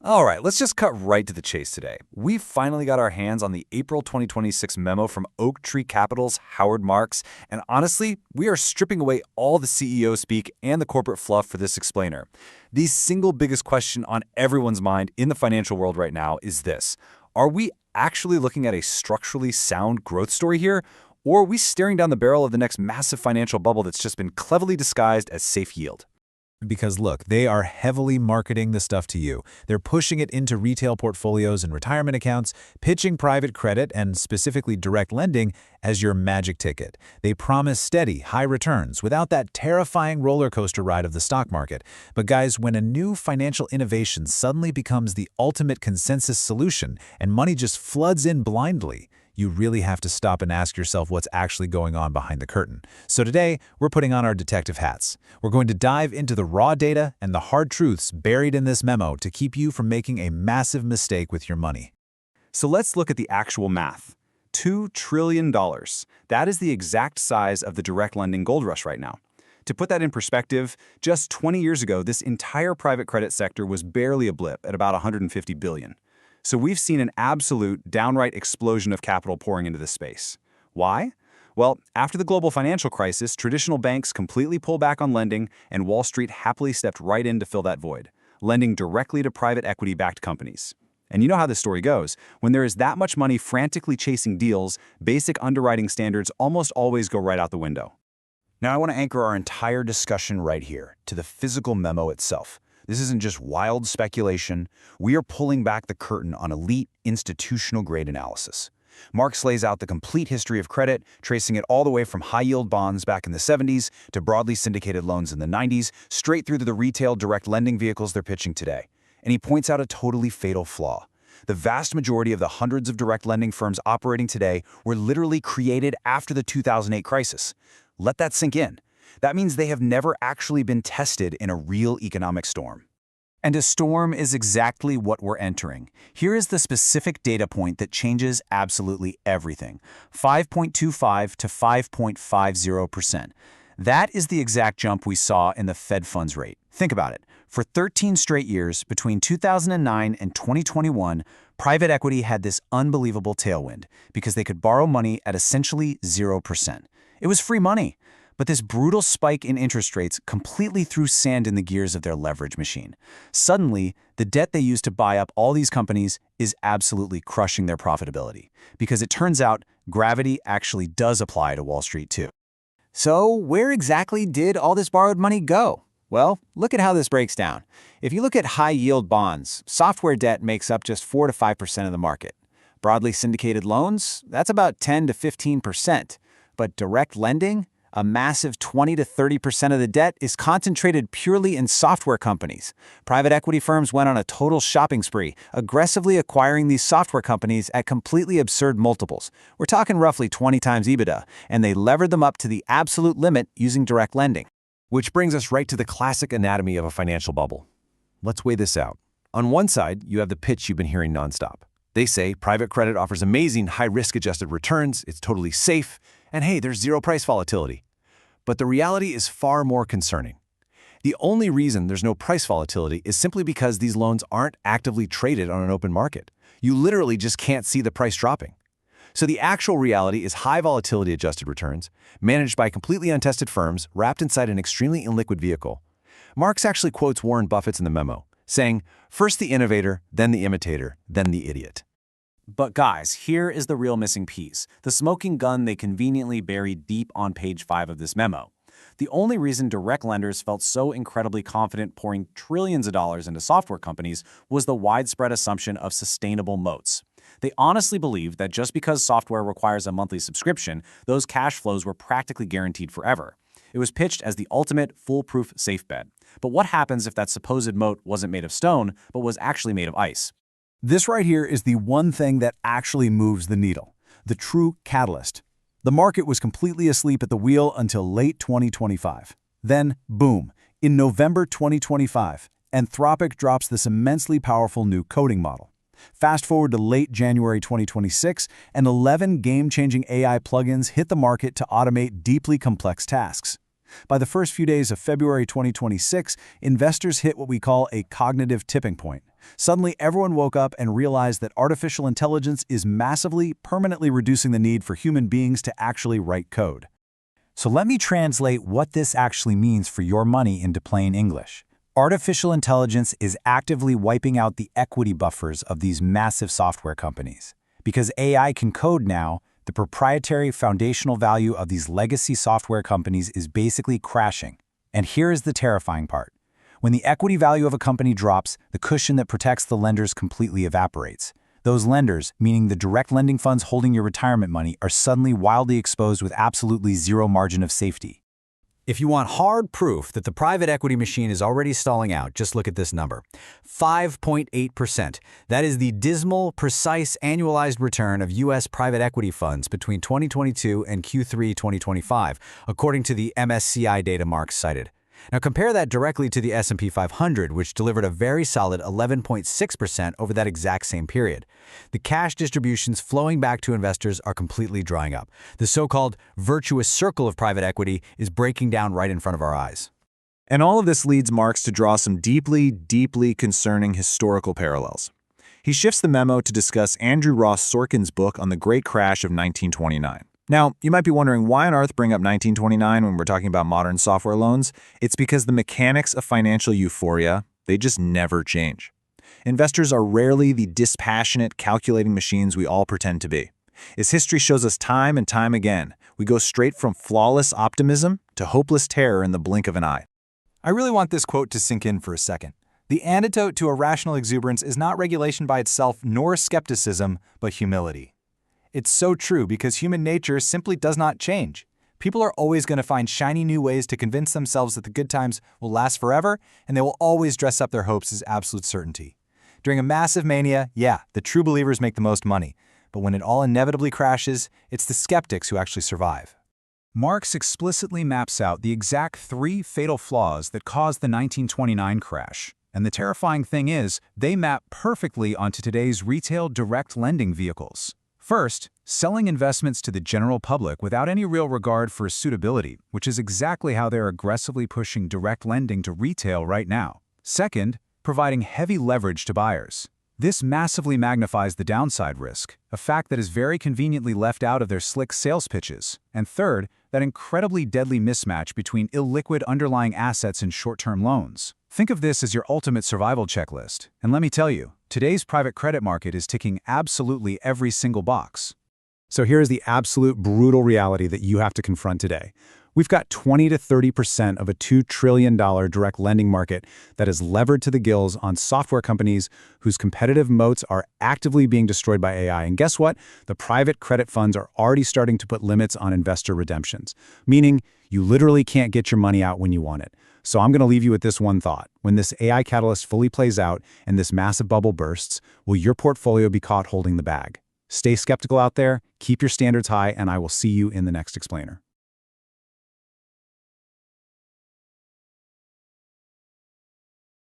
All right, let's just cut right to the chase today. We finally got our hands on the April 2026 memo from Oaktree Capital's Howard Marks, and honestly, we are stripping away all the CEO speak and the corporate fluff for this explainer. The single biggest question on everyone's mind in the financial world right now is this: are we actually looking at a structurally sound growth story here, or are we staring down the barrel of the next massive financial bubble that's just been cleverly disguised as safe yield? Because look, they are heavily marketing the stuff to you. They're pushing it into retail portfolios and retirement accounts, pitching private credit and specifically direct lending as your magic ticket. They promise steady, high returns without that terrifying roller coaster ride of the stock market. But guys, when a new financial innovation suddenly becomes the ultimate consensus solution and money just floods in blindly, you really have to stop and ask yourself what's actually going on behind the curtain. So today, we're putting on our detective hats. We're going to dive into the raw data and the hard truths buried in this memo to keep you from making a massive mistake with your money. So let's look at the actual math. $2 trillion. That is the exact size of the direct lending gold rush right now. To put that in perspective, just 20 years ago, this entire private credit sector was barely a blip at about $150 billion. So we've seen an absolute, downright explosion of capital pouring into this space. Why? Well, after the global financial crisis, traditional banks completely pulled back on lending, and Wall Street happily stepped right in to fill that void, lending directly to private equity-backed companies. And you know how this story goes. When there is that much money frantically chasing deals, basic underwriting standards almost always go right out the window. Now I want to anchor our entire discussion right here to the physical memo itself. This isn't just wild speculation. We are pulling back the curtain on elite, institutional-grade analysis. Marx lays out the complete history of credit, tracing it all the way from high-yield bonds back in the 70s to broadly syndicated loans in the 90s, straight through to the retail direct lending vehicles they're pitching today. And he points out a totally fatal flaw. The vast majority of the hundreds of direct lending firms operating today were literally created after the 2008 crisis. Let that sink in. That means they have never actually been tested in a real economic storm. And a storm is exactly what we're entering. Here is the specific data point that changes absolutely everything: 5.25 to 5.50%. That is the exact jump we saw in the Fed funds rate. Think about it. For 13 straight years, between 2009 and 2021, private equity had this unbelievable tailwind because they could borrow money at essentially 0%. It was free money. But this brutal spike in interest rates completely threw sand in the gears of their leverage machine. Suddenly, the debt they used to buy up all these companies is absolutely crushing their profitability, because it turns out gravity actually does apply to Wall Street too. So where exactly did all this borrowed money go? Well, look at how this breaks down. If you look at high-yield bonds, software debt makes up just 4 to 5% of the market. Broadly syndicated loans, that's about 10 to 15%. But direct lending, a massive 20 to 30% of the debt, is concentrated purely in software companies. Private equity firms went on a total shopping spree, aggressively acquiring these software companies at completely absurd multiples. We're talking roughly 20 times EBITDA, and they levered them up to the absolute limit using direct lending. Which brings us right to the classic anatomy of a financial bubble. Let's weigh this out. On one side, you have the pitch you've been hearing nonstop. They say private credit offers amazing high-risk adjusted returns, it's totally safe, and hey, there's zero price volatility. But the reality is far more concerning. The only reason there's no price volatility is simply because these loans aren't actively traded on an open market. You literally just can't see the price dropping. So the actual reality is high volatility adjusted returns, managed by completely untested firms wrapped inside an extremely illiquid vehicle. Marx actually quotes Warren Buffett's in the memo, saying, "First the innovator, then the imitator, then the idiot." But guys, here is the real missing piece, the smoking gun they conveniently buried deep on page 5 of this memo. The only reason direct lenders felt so incredibly confident pouring trillions of dollars into software companies was the widespread assumption of sustainable moats. They honestly believed that just because software requires a monthly subscription, those cash flows were practically guaranteed forever. It was pitched as the ultimate foolproof safe bet. But what happens if that supposed moat wasn't made of stone, but was actually made of ice? This right here is the one thing that actually moves the needle, the true catalyst. The market was completely asleep at the wheel until late 2025. Then, boom, in November 2025, Anthropic drops this immensely powerful new coding model. Fast forward to late January 2026, and 11 game-changing AI plugins hit the market to automate deeply complex tasks. By the first few days of February 2026, investors hit what we call a cognitive tipping point. Suddenly, everyone woke up and realized that artificial intelligence is massively, permanently reducing the need for human beings to actually write code. So let me translate what this actually means for your money into plain English. Artificial intelligence is actively wiping out the equity buffers of these massive software companies. Because AI can code now, the proprietary foundational value of these legacy software companies is basically crashing. And here is the terrifying part. When the equity value of a company drops, the cushion that protects the lenders completely evaporates. Those lenders, meaning the direct lending funds holding your retirement money, are suddenly wildly exposed with absolutely zero margin of safety. If you want hard proof that the private equity machine is already stalling out, just look at this number. 5.8%. That is the dismal, precise annualized return of U.S. private equity funds between 2022 and Q3 2025, according to the MSCI data Mark cited. Now compare that directly to the S&P 500, which delivered a very solid 11.6% over that exact same period. The cash distributions flowing back to investors are completely drying up. The so-called virtuous circle of private equity is breaking down right in front of our eyes. And all of this leads Marx to draw some deeply, deeply concerning historical parallels. He shifts the memo to discuss Andrew Ross Sorkin's book on the Great Crash of 1929. Now, you might be wondering why on earth bring up 1929 when we're talking about modern software loans? It's because the mechanics of financial euphoria, they just never change. Investors are rarely the dispassionate, calculating machines we all pretend to be. As history shows us time and time again, we go straight from flawless optimism to hopeless terror in the blink of an eye. I really want this quote to sink in for a second. The antidote to irrational exuberance is not regulation by itself nor skepticism, but humility. It's so true because human nature simply does not change. People are always going to find shiny new ways to convince themselves that the good times will last forever, and they will always dress up their hopes as absolute certainty. During a massive mania, yeah, the true believers make the most money, but when it all inevitably crashes, it's the skeptics who actually survive. Marx explicitly maps out the exact 3 fatal flaws that caused the 1929 crash. And the terrifying thing is, they map perfectly onto today's retail direct lending vehicles. First, selling investments to the general public without any real regard for suitability, which is exactly how they're aggressively pushing direct lending to retail right now. Second, providing heavy leverage to buyers. This massively magnifies the downside risk, a fact that is very conveniently left out of their slick sales pitches. And third, that incredibly deadly mismatch between illiquid underlying assets and short-term loans. Think of this as your ultimate survival checklist. And let me tell you, today's private credit market is ticking absolutely every single box. So here's the absolute brutal reality that you have to confront today. We've got 20 to 30% of a $2 trillion direct lending market that is levered to the gills on software companies whose competitive moats are actively being destroyed by AI. And guess what? The private credit funds are already starting to put limits on investor redemptions, meaning you literally can't get your money out when you want it. So I'm going to leave you with this one thought. When this AI catalyst fully plays out and this massive bubble bursts, will your portfolio be caught holding the bag? Stay skeptical out there, keep your standards high, and I will see you in the next explainer.